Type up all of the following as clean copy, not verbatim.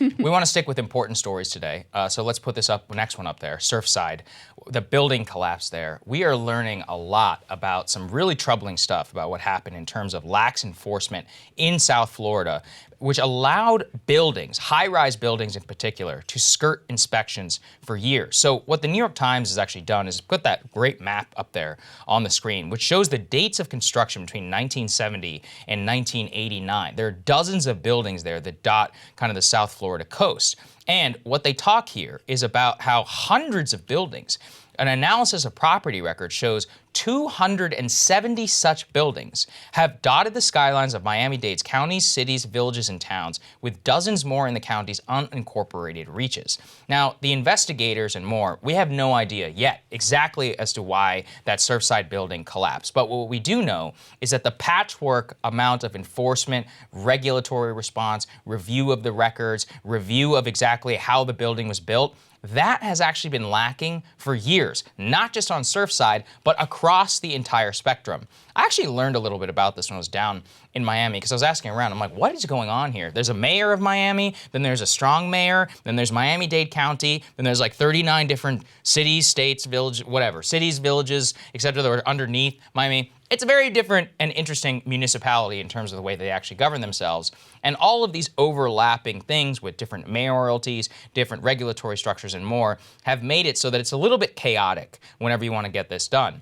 We want to stick with important stories today, so let's put this up, next one up there, Surfside, the building collapse there. We are learning a lot about some really troubling stuff about what happened in terms of lax enforcement in South Florida, which allowed buildings, high-rise buildings in particular, to skirt inspections for years. So what the New York Times has actually done is put that great map up there on the screen, which shows the dates of construction between 1970 and 1989. There are dozens of buildings there that dot kind of the South Florida coast. And what they talk here is about how hundreds of buildings, an analysis of property records shows 270 such buildings have dotted the skylines of Miami-Dade's counties, cities, villages, and towns, with dozens more in the county's unincorporated reaches. Now, the investigators and more, we have no idea yet exactly as to why that Surfside building collapsed. But what we do know is that the patchwork amount of enforcement, regulatory response, review of the records, review of exactly how the building was built, that has actually been lacking for years, not just on Surfside, but across the entire spectrum. I actually learned a little bit about this when I was down in Miami because I was asking around. I'm like, what is going on here? There's a mayor of Miami, then there's a strong mayor, then there's Miami-Dade County, then there's like 39 different cities, states, villages, whatever, cities, villages, etc. that are underneath Miami. It's a very different and interesting municipality in terms of the way they actually govern themselves. And all of these overlapping things with different mayoralties, different regulatory structures and more have made it so that it's a little bit chaotic whenever you want to get this done.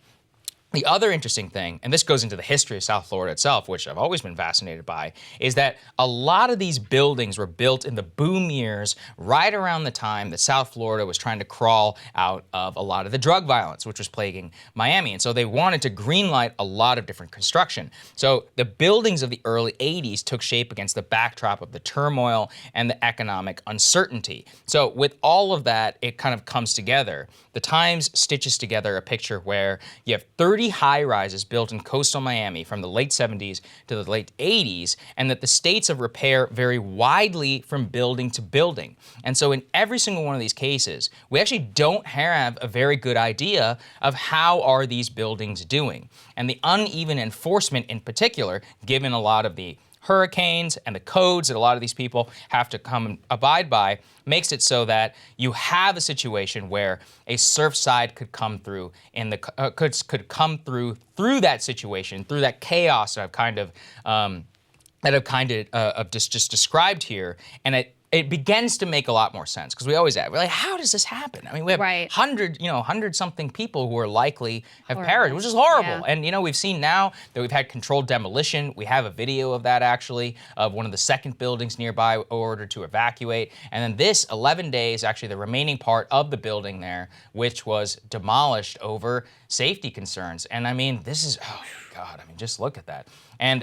The other interesting thing, and this goes into the history of South Florida itself, which I've always been fascinated by, is that a lot of these buildings were built in the boom years right around the time that South Florida was trying to crawl out of a lot of the drug violence, which was plaguing Miami. And so they wanted to greenlight a lot of different construction. So the buildings of the early 80s took shape against the backdrop of the turmoil and the economic uncertainty. So with all of that, it kind of comes together. The Times stitches together a picture where you have 30 high-rises built in coastal Miami from the late 70s to the late 80s, and that the states of repair vary widely from building to building. And so in every single one of these cases, we actually don't have a very good idea of how are these buildings doing. And the uneven enforcement in particular, given a lot of the hurricanes and the codes that a lot of these people have to come and abide by, makes it so that you have a situation where a Surfside could come through in the could come through that situation, through that chaos that I've kind of just described here, and it begins to make a lot more sense because we always ask, we're like, how does this happen? I mean, we have 100-something people who are likely have perished, which is horrible. Yeah. And we've seen now that we've had controlled demolition. We have a video of that actually, of one of the second buildings nearby ordered to evacuate. And then this 11 days, actually the remaining part of the building there, which was demolished over safety concerns. And I mean, this is, oh God, I mean, just look at that. And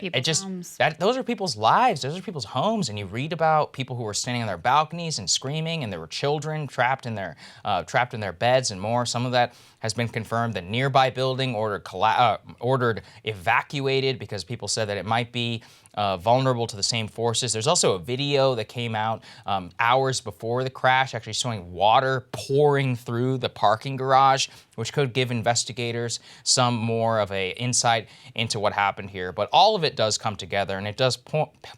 those are people's lives, those are people's homes, and you read about people who were standing on their balconies and screaming, and there were children trapped in their beds and more. Some of that has been confirmed. The nearby building ordered evacuated because people said that it might be vulnerable to the same forces. There's also a video that came out hours before the crash, actually showing water pouring through the parking garage, which could give investigators some more of an insight into what happened here. But all of it does come together, and it does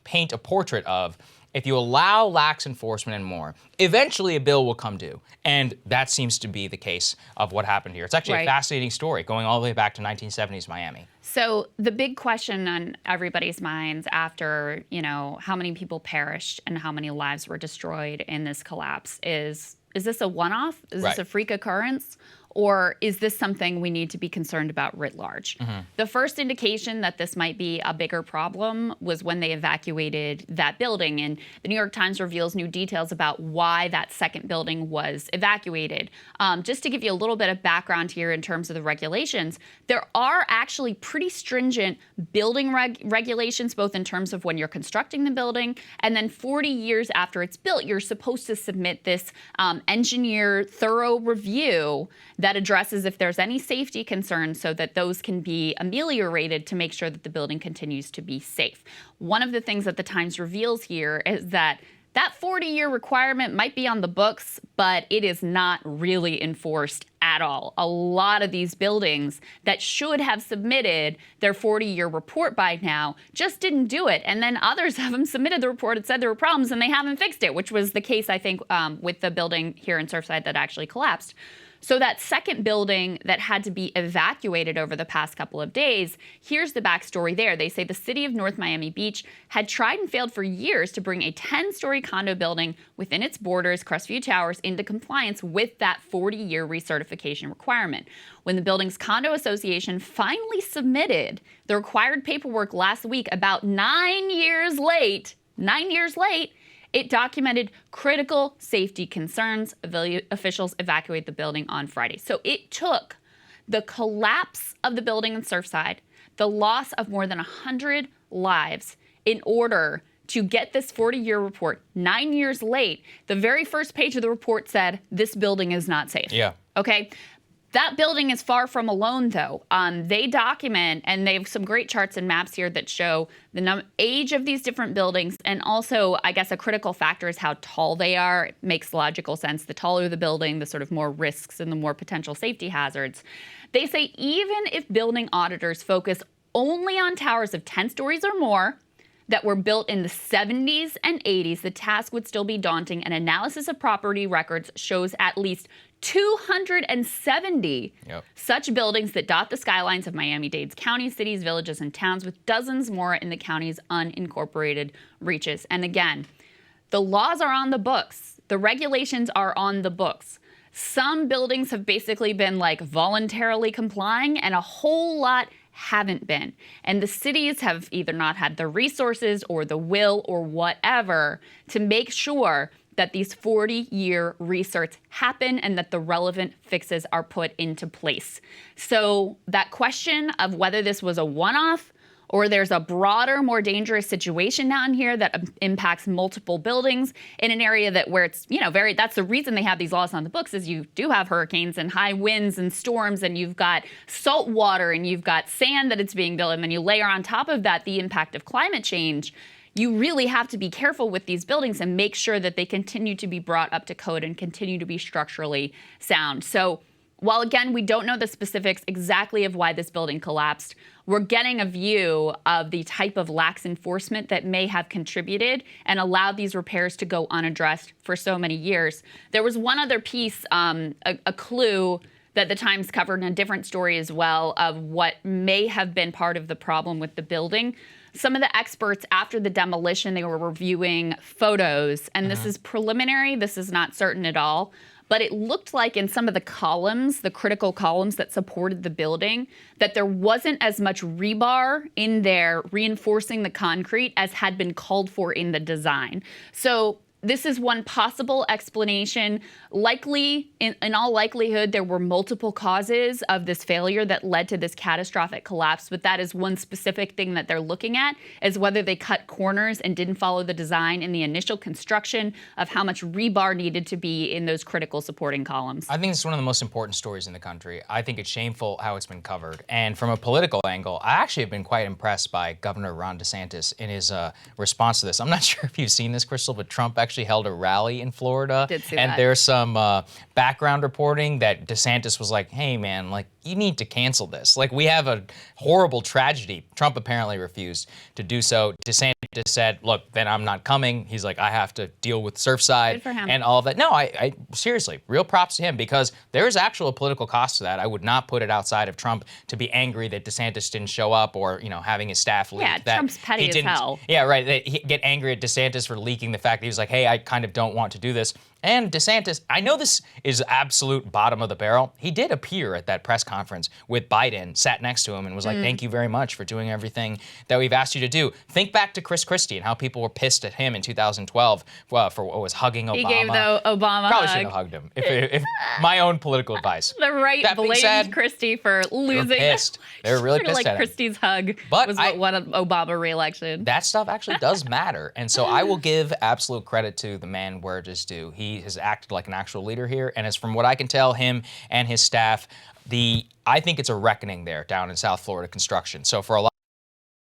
paint a portrait of, if you allow lax enforcement and more, eventually a bill will come due. And that seems to be the case of what happened here. It's actually a fascinating story going all the way back to 1970s Miami. So the big question on everybody's minds after, how many people perished and how many lives were destroyed in this collapse is this a one-off? Is this a freak occurrence? Or is this something we need to be concerned about writ large? Mm-hmm. The first indication that this might be a bigger problem was when they evacuated that building. And the New York Times reveals new details about why that second building was evacuated. Just to give you a little bit of background here in terms of the regulations, there are actually pretty stringent building regulations, both in terms of when you're constructing the building, and then 40 years after it's built, you're supposed to submit this engineer thorough review that addresses if there's any safety concerns so that those can be ameliorated to make sure that the building continues to be safe. One of the things that the Times reveals here is that that 40-year requirement might be on the books, but it is not really enforced at all. A lot of these buildings that should have submitted their 40-year report by now just didn't do it. And then others of them submitted the report and said there were problems and they haven't fixed it, which was the case, I think, with the building here in Surfside that actually collapsed. So that second building that had to be evacuated over the past couple of days, here's the backstory there. They say the city of North Miami Beach had tried and failed for years to bring a 10-story condo building within its borders, Crestview Towers, into compliance with that 40-year recertification requirement. When the building's condo association finally submitted the required paperwork last week, about 9 years late, it documented critical safety concerns. Officials evacuated the building on Friday. So it took the collapse of the building in Surfside, the loss of more than 100 lives, in order to get this 40-year report. 9 years late, the very first page of the report said, this building is not safe. Yeah. Okay. That building is far from alone, though. They document, and they have some great charts and maps here that show the age of these different buildings. And also, I guess a critical factor is how tall they are. It makes logical sense. The taller the building, the sort of more risks and the more potential safety hazards. They say even if building auditors focus only on towers of 10 stories or more that were built in the 70s and 80s, the task would still be daunting. An analysis of property records shows at least 270 such buildings that dot the skylines of Miami-Dade's counties, cities, villages, and towns, with dozens more in the county's unincorporated reaches. And again, the laws are on the books. The regulations are on the books. Some buildings have basically been like voluntarily complying, and a whole lot haven't been. And the cities have either not had the resources or the will or whatever to make sure that these 40-year recerts happen and that the relevant fixes are put into place. So that question of whether this was a one-off or there's a broader, more dangerous situation down here that impacts multiple buildings in an area that where it's, that's the reason they have these laws on the books, is you do have hurricanes and high winds and storms, and you've got salt water and you've got sand that it's being built, and then you layer on top of that the impact of climate change. You really have to be careful with these buildings and make sure that they continue to be brought up to code and continue to be structurally sound. So while, again, we don't know the specifics exactly of why this building collapsed, we're getting a view of the type of lax enforcement that may have contributed and allowed these repairs to go unaddressed for so many years. There was one other piece, a clue that the Times covered in a different story as well, of what may have been part of the problem with the building. Some of the experts, after the demolition, they were reviewing photos, and this is preliminary, this is not certain at all, but it looked like in some of the columns, the critical columns that supported the building, that there wasn't as much rebar in there reinforcing the concrete as had been called for in the design. So this is one possible explanation. Likely, in all likelihood, there were multiple causes of this failure that led to this catastrophic collapse, but that is one specific thing that they're looking at, is whether they cut corners and didn't follow the design in the initial construction of how much rebar needed to be in those critical supporting columns. I think it's one of the most important stories in the country. I think it's shameful how it's been covered. And from a political angle, I actually have been quite impressed by Governor Ron DeSantis in his response to this. I'm not sure if you've seen this, Krystal, but Trump actually held a rally in Florida. Did see and that. There's some background reporting that DeSantis was like, hey man, like, you need to cancel this. Like, we have a horrible tragedy. Trump apparently refused to do so. DeSantis said, look, then I'm not coming. He's like, I have to deal with Surfside Good for him. and all of that. No, I seriously, real props to him, because there is actual political cost to that. I would not put it outside of Trump to be angry that DeSantis didn't show up, or, having his staff leak. Yeah, that Trump's petty he as didn't, hell. Yeah, right. That he get angry at DeSantis for leaking the fact that he was like, hey, I kind of don't want to do this. And DeSantis, I know this is absolute bottom of the barrel. He did appear at that press conference with Biden, sat next to him, and was like, thank you very much for doing everything that we've asked you to do. Think back to Chris Christie and how people were pissed at him in 2012 for what was hugging Obama. He gave the Obama Probably hug. shouldn't have hugged him. If my own political advice. The right That being blamed said, Christie for losing. They were pissed. They were really Sort of pissed like at him. Christie's hug But was what won an Obama re-election. That stuff actually does matter. And so I will give absolute credit to the man where it is due. He has acted like an actual leader here. And as from what I can tell, him and his staff, I think it's a reckoning there down in South Florida construction. So for a lot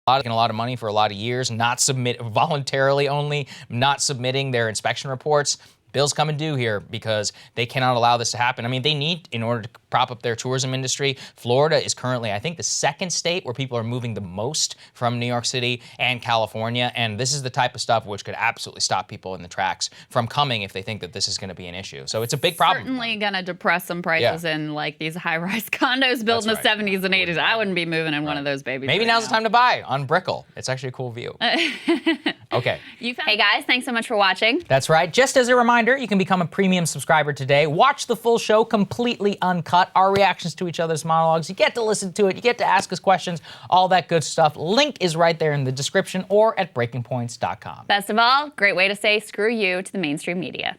making a lot of money for a lot of years, not voluntarily only, not submitting their inspection reports. Bill's coming due here because they cannot allow this to happen. I mean, they need, in order to prop up their tourism industry. Florida is currently, I think, the second state where people are moving the most from New York City and California. And this is the type of stuff which could absolutely stop people in the tracks from coming if they think that this is going to be an issue. So it's a big problem. Certainly going to depress some prices in like these high-rise condos built in the 70s and 80s. I wouldn't be moving in one of those babies. Maybe now's the time to buy on Brickell. It's actually a cool view. Okay. Hey guys, thanks so much for watching. That's right. Just as a reminder, you can become a premium subscriber today. Watch the full show completely uncut, our reactions to each other's monologues. You get to listen to it. You get to ask us questions, all that good stuff. Link is right there in the description or at breakingpoints.com. Best of all, great way to say screw you to the mainstream media.